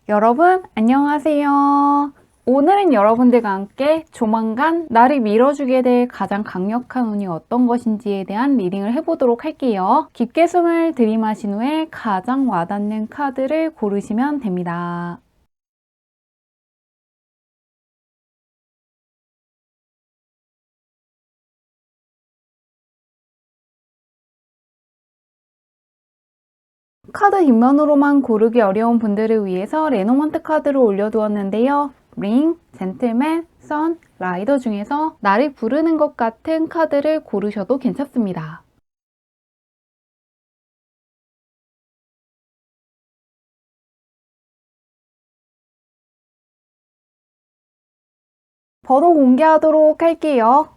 여러분, 안녕하세요. 오늘은 여러분들과 함께 조만간 나를 밀어주게 될 가장 강력한 운이 어떤 것인지에 대한 리딩을 해보도록 할게요. 깊게 숨을 들이마신 후에 가장 와닿는 카드를 고르시면 됩니다. 카드 뒷면으로만 고르기 어려운 분들을 위해서 레노먼트 카드를 올려두었는데요. 링, 젠틀맨, 선, 라이더 중에서 나를 부르는 것 같은 카드를 고르셔도 괜찮습니다. 번호 공개하도록 할게요.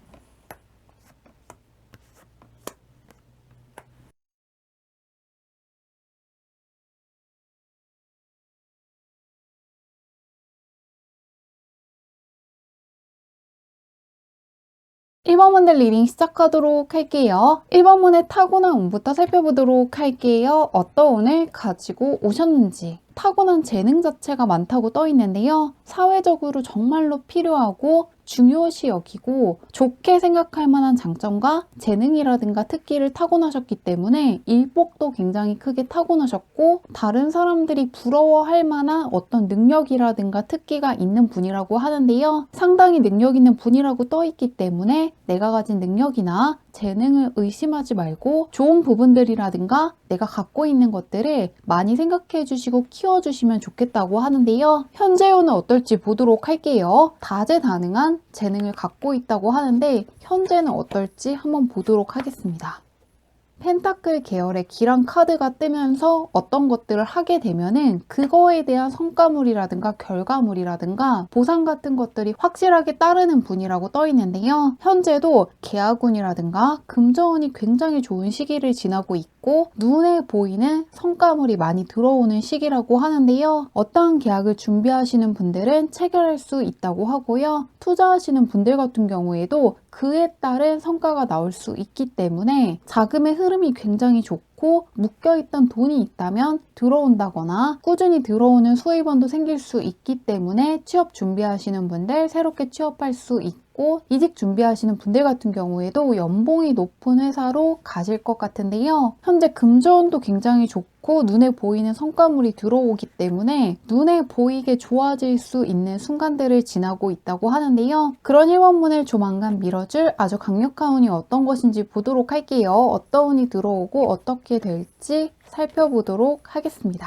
1번 문제 리딩 시작하도록 할게요. 1번 문의 타고난 운부터 살펴보도록 할게요. 어떤 운을 가지고 오셨는지. 타고난 재능 자체가 많다고 떠 있는데요. 사회적으로 정말로 필요하고 중요시 여기고 좋게 생각할 만한 장점과 재능이라든가 특기를 타고나셨기 때문에 일복도 굉장히 크게 타고나셨고 다른 사람들이 부러워할 만한 어떤 능력이라든가 특기가 있는 분이라고 하는데요. 상당히 능력 있는 분이라고 떠 있기 때문에 내가 가진 능력이나 재능을 의심하지 말고 좋은 부분들이라든가 내가 갖고 있는 것들을 많이 생각해 주시고 키워주시면 좋겠다고 하는데요. 현재 운은 어떨지 보도록 할게요. 다재다능한 재능을 갖고 있다고 하는데 현재는 어떨지 한번 보도록 하겠습니다. 펜타클 계열의 기란 카드가 뜨면서 어떤 것들을 하게 되면은 그거에 대한 성과물이라든가 결과물이라든가 보상 같은 것들이 확실하게 따르는 분이라고 떠 있는데요. 현재도 계약운이라든가 금전운이 굉장히 좋은 시기를 지나고 있고 눈에 보이는 성과물이 많이 들어오는 시기라고 하는데요. 어떠한 계약을 준비하시는 분들은 체결할 수 있다고 하고요. 투자하시는 분들 같은 경우에도 그에 따른 성과가 나올 수 있기 때문에 자금의 흐름이 굉장히 좋고 묶여있던 돈이 있다면 들어온다거나 꾸준히 들어오는 수입원도 생길 수 있기 때문에 취업 준비하시는 분들 새롭게 취업할 수 있고 이직 준비하시는 분들 같은 경우에도 연봉이 높은 회사로 가실 것 같은데요. 현재 금전도 굉장히 좋고 눈에 보이는 성과물이 들어오기 때문에 눈에 보이게 좋아질 수 있는 순간들을 지나고 있다고 하는데요. 그런 1번문을 조만간 밀어줄 아주 강력한 운이 어떤 것인지 보도록 할게요. 어떤 운이 들어오고 어떻게 될지 살펴보도록 하겠습니다.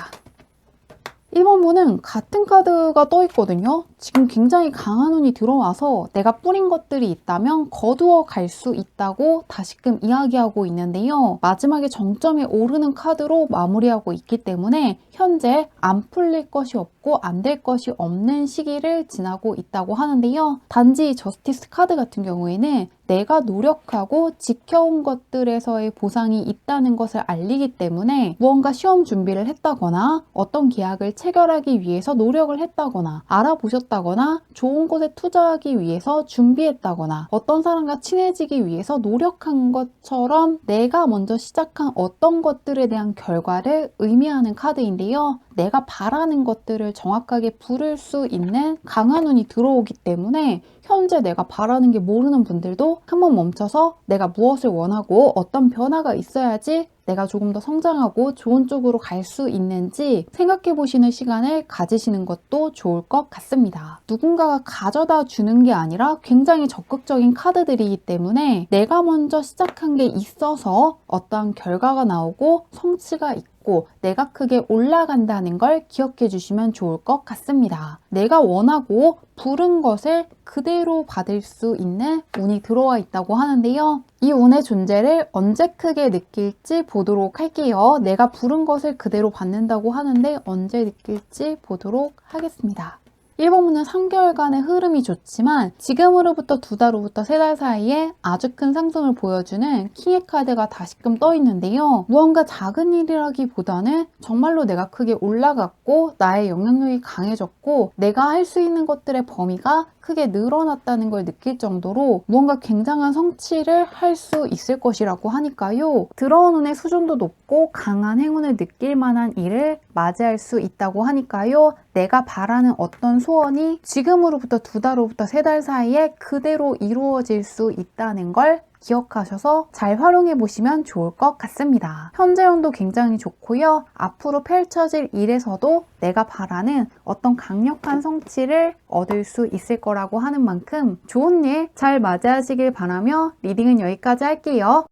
1번문은 같은 카드가 떠 있거든요. 지금 굉장히 강한 운이 들어와서 내가 뿌린 것들이 있다면 거두어 갈 수 있다고 다시금 이야기하고 있는데요. 마지막에 정점에 오르는 카드로 마무리하고 있기 때문에 현재 안 풀릴 것이 없고 안 될 것이 없는 시기를 지나고 있다고 하는데요. 단지 저스티스 카드 같은 경우에는 내가 노력하고 지켜온 것들에서의 보상이 있다는 것을 알리기 때문에 무언가 시험 준비를 했다거나 어떤 계약을 체결하기 위해서 노력을 했다거나 알아보셨다거나 좋은 곳에 투자하기 위해서 준비했다거나 어떤 사람과 친해지기 위해서 노력한 것처럼 내가 먼저 시작한 어떤 것들에 대한 결과를 의미하는 카드인데요. 내가 바라는 것들을 정확하게 부를 수 있는 강한 운이 들어오기 때문에 현재 내가 바라는 게 모르는 분들도 한번 멈춰서 내가 무엇을 원하고 어떤 변화가 있어야지 내가 조금 더 성장하고 좋은 쪽으로 갈 수 있는지 생각해 보시는 시간을 가지시는 것도 좋을 것 같습니다. 누군가가 가져다 주는 게 아니라 굉장히 적극적인 카드들이기 때문에 내가 먼저 시작한 게 있어서 어떠한 결과가 나오고 성취가 있고 내가 크게 올라간다는 걸 기억해 주시면 좋을 것 같습니다. 내가 원하고 부른 것을 그대로 받을 수 있는 운이 들어와 있다고 하는데요. 이 운의 존재를 언제 크게 느낄지 보도록 할게요. 내가 부른 것을 그대로 받는다고 하는데 언제 느낄지 보도록 하겠습니다. 1번문은 3개월간의 흐름이 좋지만 지금으로부터 2달 후부터 3달 사이에 아주 큰 상승을 보여주는 킹의 카드가 다시금 떠 있는데요. 무언가 작은 일이라기보다는 정말로 내가 크게 올라갔고 나의 영향력이 강해졌고 내가 할 수 있는 것들의 범위가 크게 늘어났다는 걸 느낄 정도로 무언가 굉장한 성취를 할 수 있을 것이라고 하니까요. 들어온 운의 수준도 높고 강한 행운을 느낄 만한 일을 맞이할 수 있다고 하니까요. 내가 바라는 어떤 소원이 지금으로부터 2달 후부터 3달 사이에 그대로 이루어질 수 있다는 걸 기억하셔서 잘 활용해 보시면 좋을 것 같습니다. 현재 운도 굉장히 좋고요. 앞으로 펼쳐질 일에서도 내가 바라는 어떤 강력한 성취를 얻을 수 있을 거라고 하는 만큼 좋은 일 잘 맞이하시길 바라며 리딩은 여기까지 할게요.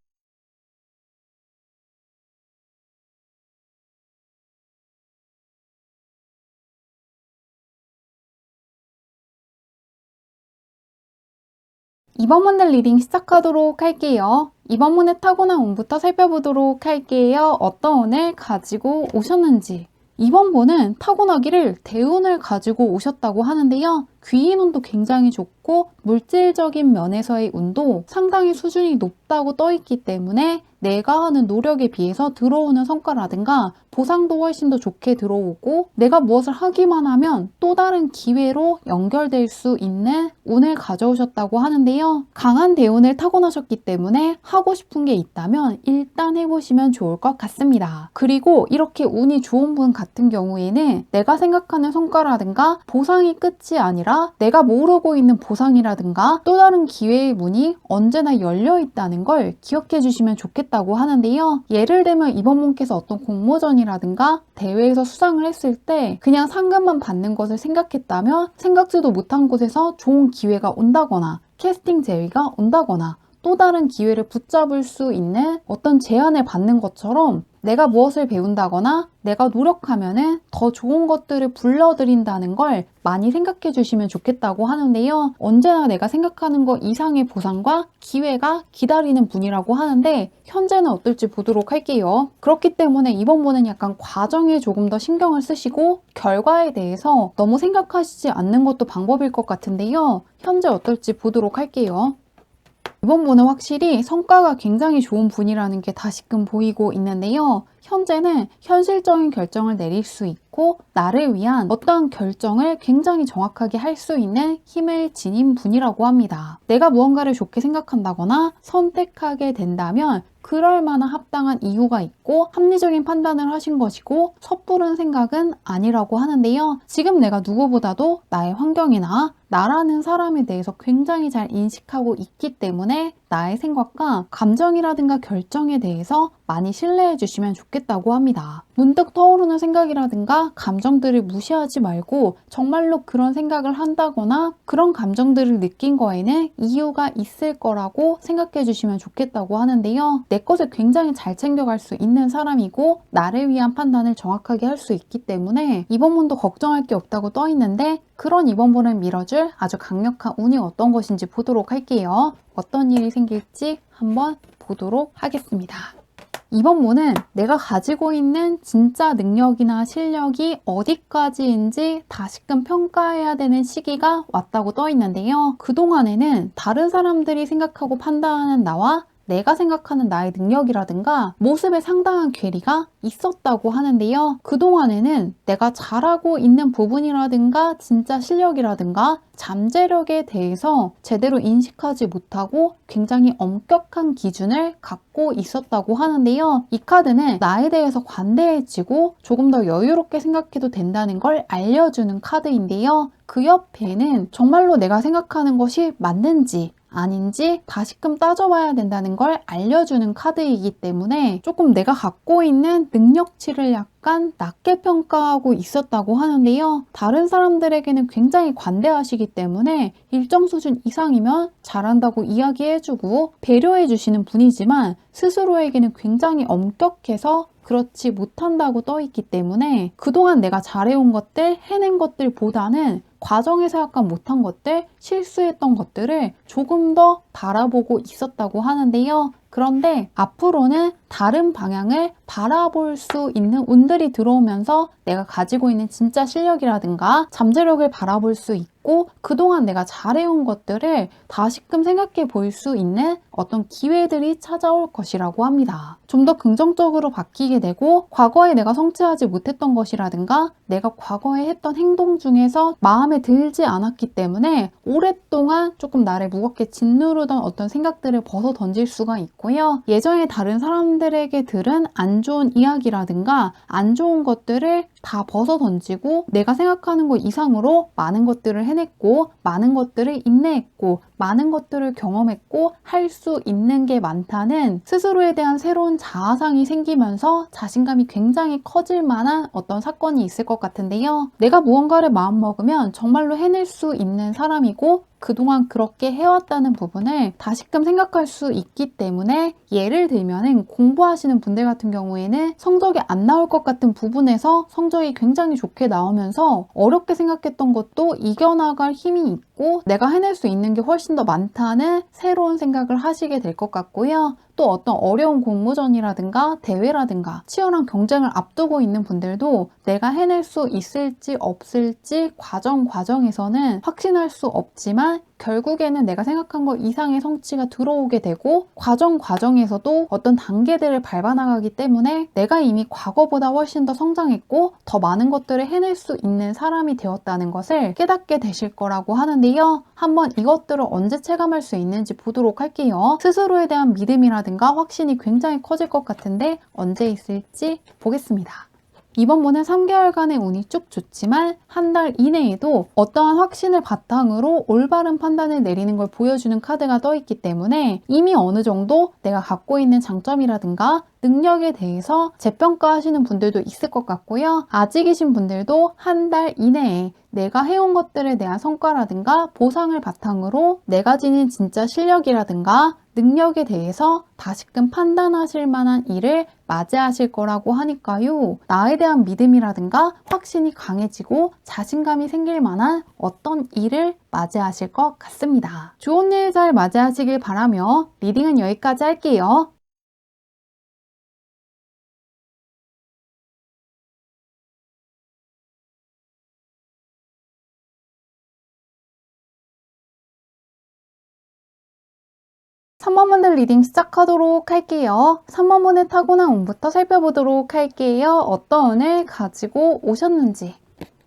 이번 문의 리딩 시작하도록 할게요. 이번 문의 타고난 운부터 살펴보도록 할게요. 어떤 운을 가지고 오셨는지. 이번 분은 타고나기를 대운을 가지고 오셨다고 하는데요. 귀인 운도 굉장히 좋고 물질적인 면에서의 운도 상당히 수준이 높다고 떠있기 때문에 내가 하는 노력에 비해서 들어오는 성과라든가 보상도 훨씬 더 좋게 들어오고 내가 무엇을 하기만 하면 또 다른 기회로 연결될 수 있는 운을 가져오셨다고 하는데요. 강한 대운을 타고나셨기 때문에 하고 싶은 게 있다면 일단 해보시면 좋을 것 같습니다. 그리고 이렇게 운이 좋은 분 같은 경우에는 내가 생각하는 성과라든가 보상이 끝이 아니라 내가 모르고 있는 보상이라든가 또 다른 기회의 문이 언제나 열려 있다는 걸 기억해 주시면 좋겠다고 하는데요. 예를 들면 이번 분께서 어떤 공모전이라든가 대회에서 수상을 했을 때 그냥 상금만 받는 것을 생각했다면 생각지도 못한 곳에서 좋은 기회가 온다거나 캐스팅 제의가 온다거나 또 다른 기회를 붙잡을 수 있는 어떤 제안을 받는 것처럼 내가 무엇을 배운다거나 내가 노력하면은 더 좋은 것들을 불러들인다는 걸 많이 생각해 주시면 좋겠다고 하는데요. 언제나 내가 생각하는 것 이상의 보상과 기회가 기다리는 분이라고 하는데 현재는 어떨지 보도록 할게요. 그렇기 때문에 이번 분은 약간 과정에 조금 더 신경을 쓰시고 결과에 대해서 너무 생각하시지 않는 것도 방법일 것 같은데요. 현재 어떨지 보도록 할게요. 이번 분은 확실히 성과가 굉장히 좋은 분이라는 게 다시금 보이고 있는데요. 현재는 현실적인 결정을 내릴 수 있고 나를 위한 어떠한 결정을 굉장히 정확하게 할 수 있는 힘을 지닌 분이라고 합니다. 내가 무언가를 좋게 생각한다거나 선택하게 된다면 그럴 만한 합당한 이유가 있고 합리적인 판단을 하신 것이고 섣부른 생각은 아니라고 하는데요. 지금 내가 누구보다도 나의 환경이나 나라는 사람에 대해서 굉장히 잘 인식하고 있기 때문에 나의 생각과 감정이라든가 결정에 대해서 많이 신뢰해 주시면 좋겠다고 합니다. 문득 떠오르는 생각이라든가 감정들을 무시하지 말고 정말로 그런 생각을 한다거나 그런 감정들을 느낀 거에는 이유가 있을 거라고 생각해 주시면 좋겠다고 하는데요. 내 것을 굉장히 잘 챙겨갈 수 있는 사람이고 나를 위한 판단을 정확하게 할 수 있기 때문에 이번 분도 걱정할 게 없다고 떠 있는데 그런 이번 분을 밀어줄 아주 강력한 운이 어떤 것인지 보도록 할게요. 어떤 일이 생길지 한번 보도록 하겠습니다. 이번 분은 내가 가지고 있는 진짜 능력이나 실력이 어디까지인지 다시금 평가해야 되는 시기가 왔다고 떠 있는데요. 그동안에는 다른 사람들이 생각하고 판단하는 나와 내가 생각하는 나의 능력이라든가 모습에 상당한 괴리가 있었다고 하는데요. 그동안에는 내가 잘하고 있는 부분이라든가 진짜 실력이라든가 잠재력에 대해서 제대로 인식하지 못하고 굉장히 엄격한 기준을 갖고 있었다고 하는데요. 이 카드는 나에 대해서 관대해지고 조금 더 여유롭게 생각해도 된다는 걸 알려주는 카드인데요. 그 옆에는 정말로 내가 생각하는 것이 맞는지 아닌지 다시금 따져봐야 된다는 걸 알려주는 카드이기 때문에 조금 내가 갖고 있는 능력치를 약간 낮게 평가하고 있었다고 하는데요. 다른 사람들에게는 굉장히 관대하시기 때문에 일정 수준 이상이면 잘한다고 이야기해주고 배려해주시는 분이지만 스스로에게는 굉장히 엄격해서 그렇지 못한다고 떠 있기 때문에 그동안 내가 잘해온 것들, 해낸 것들보다는 과정에서 약간 못한 것들, 실수했던 것들을 조금 더 바라보고 있었다고 하는데요. 그런데 앞으로는 다른 방향을 바라볼 수 있는 운들이 들어오면서 내가 가지고 있는 진짜 실력이라든가 잠재력을 바라볼 수 있고 그동안 내가 잘해온 것들을 다시금 생각해 볼 수 있는 어떤 기회들이 찾아올 것이라고 합니다. 좀 더 긍정적으로 바뀌게 되고 과거에 내가 성취하지 못했던 것이라든가 내가 과거에 했던 행동 중에서 마음에 들지 않았기 때문에 오랫동안 조금 나를 무겁게 짓누르던 어떤 생각들을 벗어 던질 수가 있고요. 예전에 다른 사람들에게 들은 안 좋은 이야기라든가 안 좋은 것들을 다 벗어 던지고 내가 생각하는 것 이상으로 많은 것들을 해냈고 많은 것들을 인내했고 많은 것들을 경험했고 할 수 있는 게 많다는 스스로에 대한 새로운 자아상이 생기면서 자신감이 굉장히 커질 만한 어떤 사건이 있을 것 같은데요. 내가 무언가를 마음먹으면 정말로 해낼 수 있는 사람이고 그동안 그렇게 해왔다는 부분을 다시금 생각할 수 있기 때문에 예를 들면은 공부하시는 분들 같은 경우에는 성적이 안 나올 것 같은 부분에서 성적이 굉장히 좋게 나오면서 어렵게 생각했던 것도 이겨나갈 힘이 있고 내가 해낼 수 있는 게 훨씬 더 많다는 새로운 생각을 하시게 될 것 같고요. 또 어떤 어려운 공모전이라든가 대회라든가 치열한 경쟁을 앞두고 있는 분들도 내가 해낼 수 있을지 없을지 과정에서는 확신할 수 없지만 결국에는 내가 생각한 것 이상의 성취가 들어오게 되고 과정에서도 어떤 단계들을 밟아나가기 때문에 내가 이미 과거보다 훨씬 더 성장했고 더 많은 것들을 해낼 수 있는 사람이 되었다는 것을 깨닫게 되실 거라고 하는데요. 한번 이것들을 언제 체감할 수 있는지 보도록 할게요. 스스로에 대한 믿음이라든가 확신이 굉장히 커질 것 같은데 언제 있을지 보겠습니다. 이번 분은 3개월간의 운이 쭉 좋지만 한 달 이내에도 어떠한 확신을 바탕으로 올바른 판단을 내리는 걸 보여주는 카드가 떠 있기 때문에 이미 어느 정도 내가 갖고 있는 장점이라든가 능력에 대해서 재평가하시는 분들도 있을 것 같고요. 아직이신 분들도 한 달 이내에 내가 해온 것들에 대한 성과라든가 보상을 바탕으로 내가 지닌 진짜 실력이라든가 능력에 대해서 다시금 판단하실 만한 일을 맞이하실 거라고 하니까요. 나에 대한 믿음이라든가 확신이 강해지고 자신감이 생길 만한 어떤 일을 맞이하실 것 같습니다. 좋은 일 잘 맞이하시길 바라며 리딩은 여기까지 할게요. 3번 분들 리딩 시작하도록 할게요. 3번 분의 타고난 운부터 살펴보도록 할게요. 어떤 운을 가지고 오셨는지.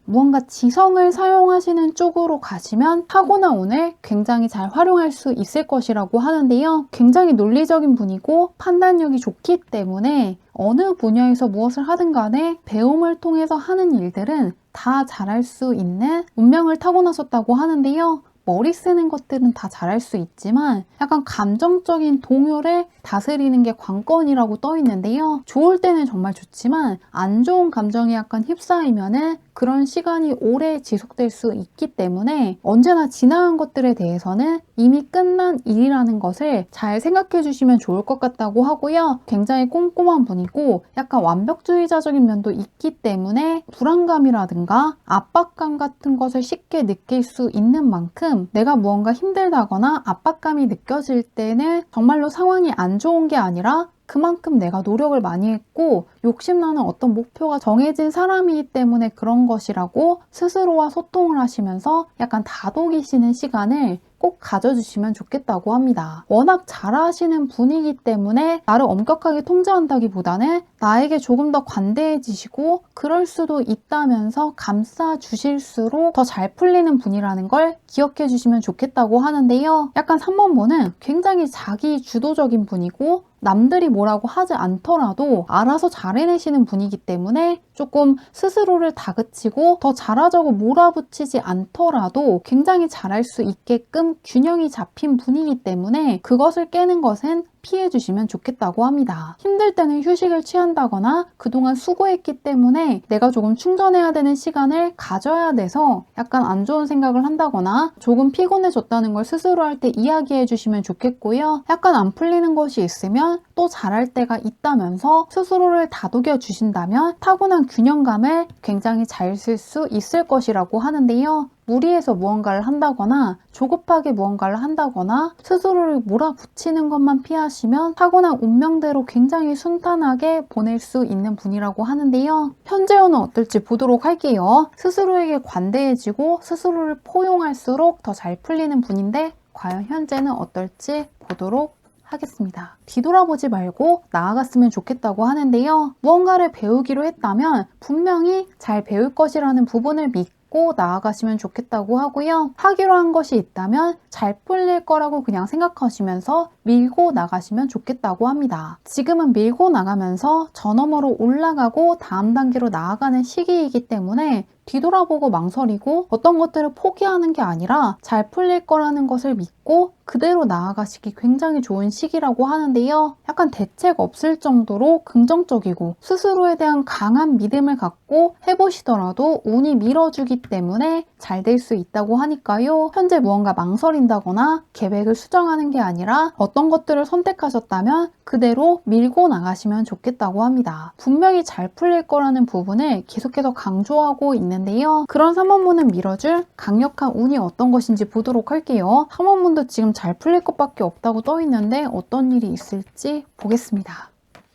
무언가 지성을 사용하시는 쪽으로 가시면 타고난 운을 굉장히 잘 활용할 수 있을 것이라고 하는데요. 굉장히 논리적인 분이고 판단력이 좋기 때문에 어느 분야에서 무엇을 하든 간에 배움을 통해서 하는 일들은 다 잘할 수 있는 운명을 타고나셨다고 하는데요. 머리 쓰는 것들은 다 잘할 수 있지만 약간 감정적인 동요를 다스리는 게 관건이라고 떠 있는데요. 좋을 때는 정말 좋지만 안 좋은 감정에 약간 휩싸이면은 그런 시간이 오래 지속될 수 있기 때문에 언제나 지나간 것들에 대해서는 이미 끝난 일이라는 것을 잘 생각해 주시면 좋을 것 같다고 하고요. 굉장히 꼼꼼한 분이고 약간 완벽주의자적인 면도 있기 때문에 불안감이라든가 압박감 같은 것을 쉽게 느낄 수 있는 만큼 내가 무언가 힘들다거나 압박감이 느껴질 때는 정말로 상황이 안 좋은 게 아니라 그만큼 내가 노력을 많이 했고 욕심나는 어떤 목표가 정해진 사람이기 때문에 그런 것이라고 스스로와 소통을 하시면서 약간 다독이시는 시간을 꼭 가져주시면 좋겠다고 합니다. 워낙 잘하시는 분이기 때문에 나를 엄격하게 통제한다기보다는 나에게 조금 더 관대해지시고 그럴 수도 있다면서 감싸주실수록 더 잘 풀리는 분이라는 걸 기억해 주시면 좋겠다고 하는데요. 약간 3번분은 굉장히 자기 주도적인 분이고 남들이 뭐라고 하지 않더라도 알아서 잘 해내시는 분이기 때문에 조금 스스로를 다그치고 더 잘하자고 몰아붙이지 않더라도 굉장히 잘할 수 있게끔 균형이 잡힌 분이기 때문에 그것을 깨는 것은 피해 주시면 좋겠다고 합니다. 힘들 때는 휴식을 취한다거나 그동안 수고했기 때문에 내가 조금 충전해야 되는 시간을 가져야 돼서 약간 안 좋은 생각을 한다거나 조금 피곤해졌다는 걸 스스로 할 때 이야기해 주시면 좋겠고요. 약간 안 풀리는 것이 있으면 또 잘할 때가 있다면서 스스로를 다독여 주신다면 타고난 균형감을 굉장히 잘 쓸 수 있을 것이라고 하는데요. 무리해서 무언가를 한다거나 조급하게 무언가를 한다거나 스스로를 몰아붙이는 것만 피하시면 타고난 운명대로 굉장히 순탄하게 보낼 수 있는 분이라고 하는데요. 현재어는 어떨지 보도록 할게요. 스스로에게 관대해지고 스스로를 포용할수록 더 잘 풀리는 분인데 과연 현재는 어떨지 보도록 하겠습니다. 뒤돌아보지 말고 나아갔으면 좋겠다고 하는데요. 무언가를 배우기로 했다면 분명히 잘 배울 것이라는 부분을 믿고 나아가시면 좋겠다고 하고요. 하기로 한 것이 있다면 잘 풀릴 거라고 그냥 생각하시면서 밀고 나가시면 좋겠다고 합니다. 지금은 밀고 나가면서 저 너머로 올라가고 다음 단계로 나아가는 시기이기 때문에 뒤돌아보고 망설이고 어떤 것들을 포기하는 게 아니라 잘 풀릴 거라는 것을 믿고 그대로 나아가시기 굉장히 좋은 시기라고 하는데요. 약간 대책 없을 정도로 긍정적이고 스스로에 대한 강한 믿음을 갖고 해보시더라도 운이 밀어주기 때문에 잘 될 수 있다고 하니까요. 현재 무언가 망설인다거나 계획을 수정하는 게 아니라 어떤 것들을 선택하셨다면 그대로 밀고 나가시면 좋겠다고 합니다. 분명히 잘 풀릴 거라는 부분을 계속해서 강조하고 있는데요. 그런 3번분은 밀어줄 강력한 운이 어떤 것인지 보도록 할게요. 3번분도 지금 잘 풀릴 것밖에 없다고 떠 있는데 어떤 일이 있을지 보겠습니다.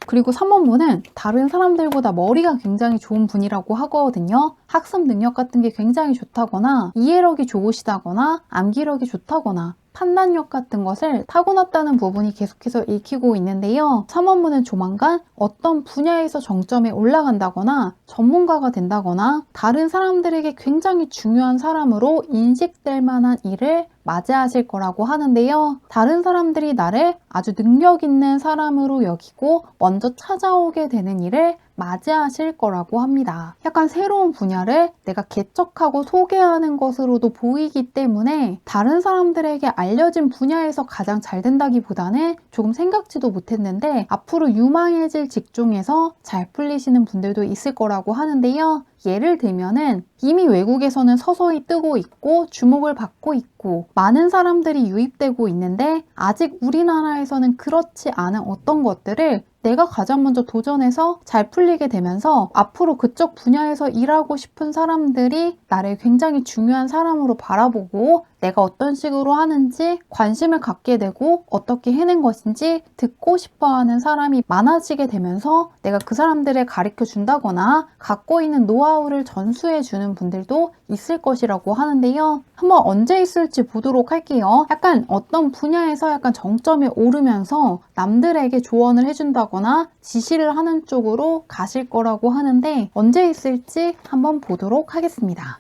그리고 3번분은 다른 사람들보다 머리가 굉장히 좋은 분이라고 하거든요. 학습 능력 같은 게 굉장히 좋다거나 이해력이 좋으시다거나 암기력이 좋다거나 판단력 같은 것을 타고났다는 부분이 계속해서 읽히고 있는데요. 3번분은 조만간 어떤 분야에서 정점에 올라간다거나 전문가가 된다거나 다른 사람들에게 굉장히 중요한 사람으로 인식될 만한 일을 맞이하실 거라고 하는데요. 다른 사람들이 나를 아주 능력 있는 사람으로 여기고 먼저 찾아오게 되는 일을 맞이하실 거라고 합니다. 약간 새로운 분야를 내가 개척하고 소개하는 것으로도 보이기 때문에 다른 사람들에게 알려진 분야에서 가장 잘 된다기보다는 조금 생각지도 못했는데 앞으로 유망해질 직종에서 잘 풀리시는 분들도 있을 거라고 하는데요. 예를 들면은 이미 외국에서는 서서히 뜨고 있고 주목을 받고 있고 많은 사람들이 유입되고 있는데 아직 우리나라에서는 그렇지 않은 어떤 것들을 내가 가장 먼저 도전해서 잘 풀리게 되면서 앞으로 그쪽 분야에서 일하고 싶은 사람들이 나를 굉장히 중요한 사람으로 바라보고 내가 어떤 식으로 하는지 관심을 갖게 되고 어떻게 해낸 것인지 듣고 싶어하는 사람이 많아지게 되면서 내가 그 사람들을 가르쳐 준다거나 갖고 있는 노하우를 전수해 주는 분들도 있을 것이라고 하는데요. 한번 언제 있을지 보도록 할게요. 약간 어떤 분야에서 약간 정점에 오르면서 남들에게 조언을 해준다거나 지시를 하는 쪽으로 가실 거라고 하는데 언제 있을지 한번 보도록 하겠습니다.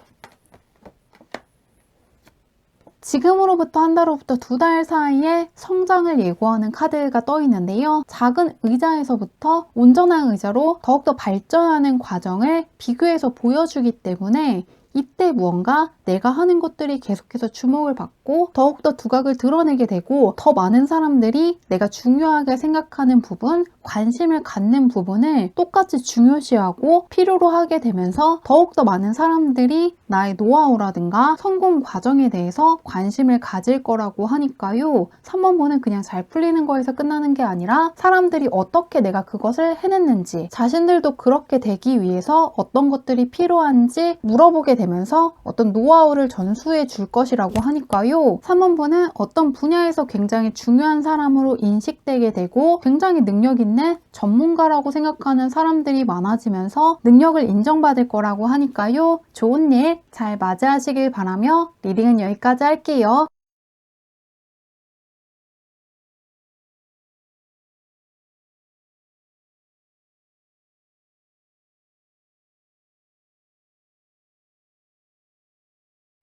지금으로부터 한 달로부터 2달 사이에 성장을 예고하는 카드가 떠 있는데요. 작은 의자에서부터 온전한 의자로 더욱더 발전하는 과정을 비교해서 보여주기 때문에 이때 무언가 내가 하는 것들이 계속해서 주목을 받고 더욱더 두각을 드러내게 되고 더 많은 사람들이 내가 중요하게 생각하는 부분, 관심을 갖는 부분을 똑같이 중요시하고 필요로 하게 되면서 더욱더 많은 사람들이 나의 노하우라든가 성공 과정에 대해서 관심을 가질 거라고 하니까요. 3번분은 그냥 잘 풀리는 거에서 끝나는 게 아니라 사람들이 어떻게 내가 그것을 해냈는지 자신들도 그렇게 되기 위해서 어떤 것들이 필요한지 물어보게 되면서 어떤 노하우를 전수해 줄 것이라고 하니까요. 3번분은 어떤 분야에서 굉장히 중요한 사람으로 인식되게 되고 굉장히 능력 있는 전문가라고 생각하는 사람들이 많아지면서 능력을 인정받을 거라고 하니까요. 좋은 일 잘 맞이하시길 바라며 리딩은 여기까지 할게요.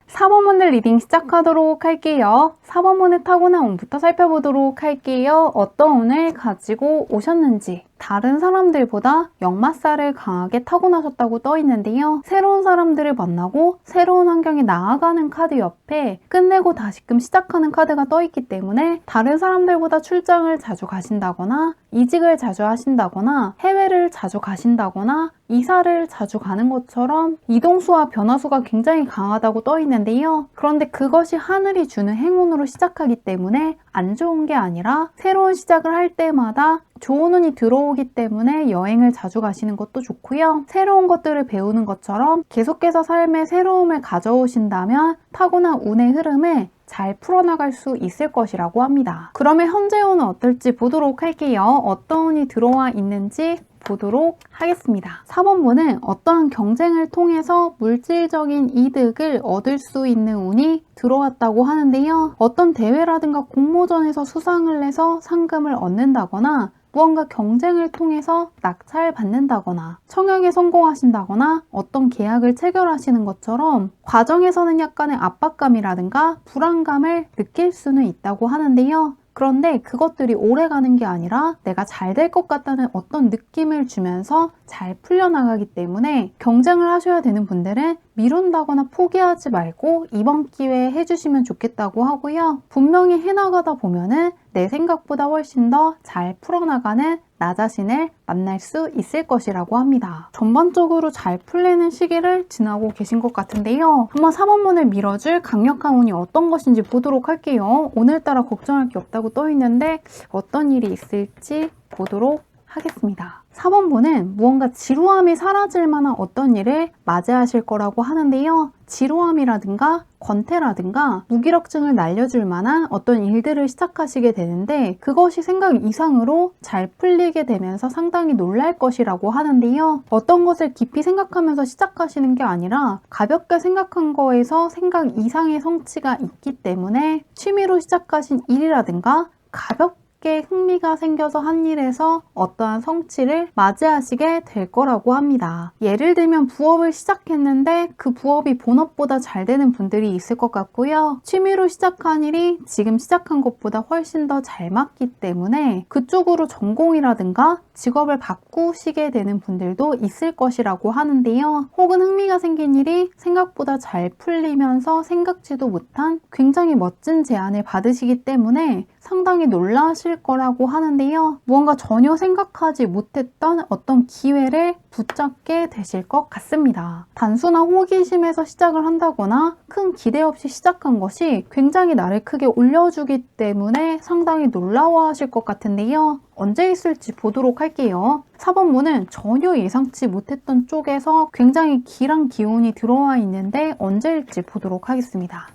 4번분들 리딩 시작하도록 할게요. 4번분의 타고난 운부터 살펴보도록 할게요. 어떤 운을 가지고 오셨는지. 다른 사람들보다 역마살을 강하게 타고나셨다고 떠 있는데요. 새로운 사람들을 만나고 새로운 환경에 나아가는 카드 옆에 끝내고 다시금 시작하는 카드가 떠 있기 때문에 다른 사람들보다 출장을 자주 가신다거나 이직을 자주 하신다거나 해외를 자주 가신다거나 이사를 자주 가는 것처럼 이동수와 변화수가 굉장히 강하다고 떠 있는데요. 그런데 그것이 하늘이 주는 행운으로 시작하기 때문에 안 좋은 게 아니라 새로운 시작을 할 때마다 좋은 운이 들어오기 때문에 여행을 자주 가시는 것도 좋고요. 새로운 것들을 배우는 것처럼 계속해서 삶에 새로움을 가져오신다면 타고난 운의 흐름을 잘 풀어나갈 수 있을 것이라고 합니다. 그러면 현재 운은 어떨지 보도록 할게요. 어떤 운이 들어와 있는지 보도록 하겠습니다. 4번분은 어떠한 경쟁을 통해서 물질적인 이득을 얻을 수 있는 운이 들어왔다고 하는데요. 어떤 대회라든가 공모전에서 수상을 해서 상금을 얻는다거나 무언가 경쟁을 통해서 낙찰받는다거나 청약에 성공하신다거나 어떤 계약을 체결하시는 것처럼 과정에서는 약간의 압박감이라든가 불안감을 느낄 수는 있다고 하는데요. 그런데 그것들이 오래 가는 게 아니라 내가 잘 될 것 같다는 어떤 느낌을 주면서 잘 풀려나가기 때문에 경쟁을 하셔야 되는 분들은 미룬다거나 포기하지 말고 이번 기회에 해주시면 좋겠다고 하고요. 분명히 해나가다 보면은 내 생각보다 훨씬 더 잘 풀어나가는 나 자신을 만날 수 있을 것이라고 합니다. 전반적으로 잘 풀리는 시기를 지나고 계신 것 같은데요. 한번 4번문을 밀어줄 강력한 운이 어떤 것인지 보도록 할게요. 오늘따라 걱정할 게 없다고 떠 있는데 어떤 일이 있을지 보도록 하겠습니다. 4번분은 무언가 지루함이 사라질 만한 어떤 일을 맞이하실 거라고 하는데요. 지루함이라든가 권태라든가 무기력증을 날려줄 만한 어떤 일들을 시작하시게 되는데 그것이 생각 이상으로 잘 풀리게 되면서 상당히 놀랄 것이라고 하는데요. 어떤 것을 깊이 생각하면서 시작하시는 게 아니라 가볍게 생각한 거에서 생각 이상의 성취가 있기 때문에 취미로 시작하신 일이라든가 가볍게 흥미가 생겨서 한 일에서 어떠한 성취를 맞이하시게 될 거라고 합니다. 예를 들면 부업을 시작했는데 그 부업이 본업보다 잘 되는 분들이 있을 것 같고요. 취미로 시작한 일이 지금 시작한 것보다 훨씬 더 잘 맞기 때문에 그쪽으로 전공이라든가 직업을 바꾸시게 되는 분들도 있을 것이라고 하는데요. 혹은 흥미가 생긴 일이 생각보다 잘 풀리면서 생각지도 못한 굉장히 멋진 제안을 받으시기 때문에 상당히 놀라실 거라고 하는데요. 무언가 전혀 생각하지 못했던 어떤 기회를 붙잡게 되실 것 같습니다. 단순한 호기심에서 시작을 한다거나 큰 기대 없이 시작한 것이 굉장히 나를 크게 올려주기 때문에 상당히 놀라워하실 것 같은데요. 언제 있을지 보도록 할게요. 4번문은 전혀 예상치 못했던 쪽에서 굉장히 길한 기운이 들어와 있는데 언제일지 보도록 하겠습니다.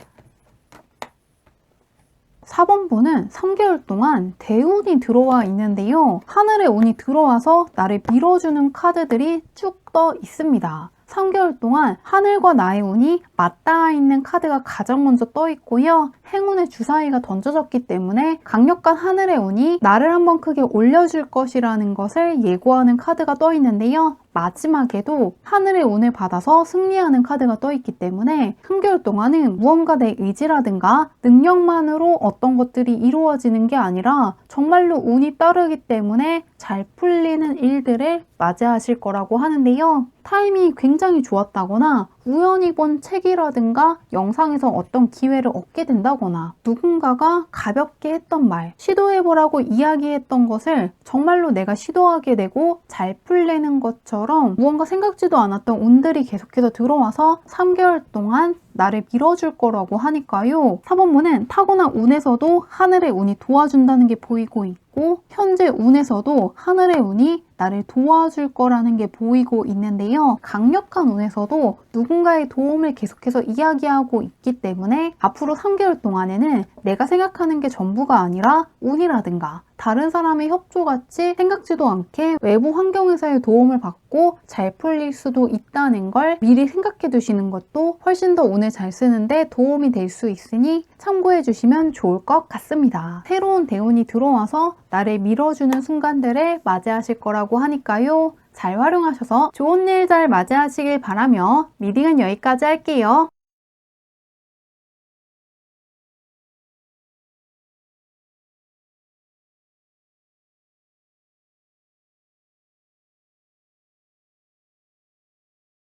4번분은 3개월 동안 대운이 들어와 있는데요. 하늘의 운이 들어와서 나를 밀어주는 카드들이 쭉 떠 있습니다. 3개월 동안 하늘과 나의 운이 맞닿아 있는 카드가 가장 먼저 떠 있고요. 행운의 주사위가 던져졌기 때문에 강력한 하늘의 운이 나를 한번 크게 올려줄 것이라는 것을 예고하는 카드가 떠 있는데요. 마지막에도 하늘의 운을 받아서 승리하는 카드가 떠 있기 때문에 3개월 동안은 무언가 내 의지라든가 능력만으로 어떤 것들이 이루어지는 게 아니라 정말로 운이 따르기 때문에 잘 풀리는 일들을 맞이하실 거라고 하는데요. 타이밍이 굉장히 좋았다거나 우연히 본 책이라든가 영상에서 어떤 기회를 얻게 된다거나 누군가가 가볍게 했던 말, 시도해보라고 이야기했던 것을 정말로 내가 시도하게 되고 잘 풀리는 것처럼 무언가 생각지도 않았던 운들이 계속해서 들어와서 3개월 동안 나를 밀어줄 거라고 하니까요. 4번문은 타고난 운에서도 하늘의 운이 도와준다는 게 보이고 있고 현재 운에서도 하늘의 운이 나를 도와줄 거라는 게 보이고 있는데요. 강력한 운에서도 누군가의 도움을 계속해서 이야기하고 있기 때문에 앞으로 3개월 동안에는 내가 생각하는 게 전부가 아니라 운이라든가 다른 사람의 협조같이 생각지도 않게 외부 환경에서의 도움을 받고 잘 풀릴 수도 있다는 걸 미리 생각해 두시는 것도 훨씬 더 운을 잘 쓰는데 도움이 될 수 있으니 참고해 주시면 좋을 것 같습니다. 새로운 대운이 들어와서 나를 밀어주는 순간들을 맞이하실 거라고 하니까요. 잘 활용하셔서 좋은 일 잘 맞이하시길 바라며 리딩은 여기까지 할게요.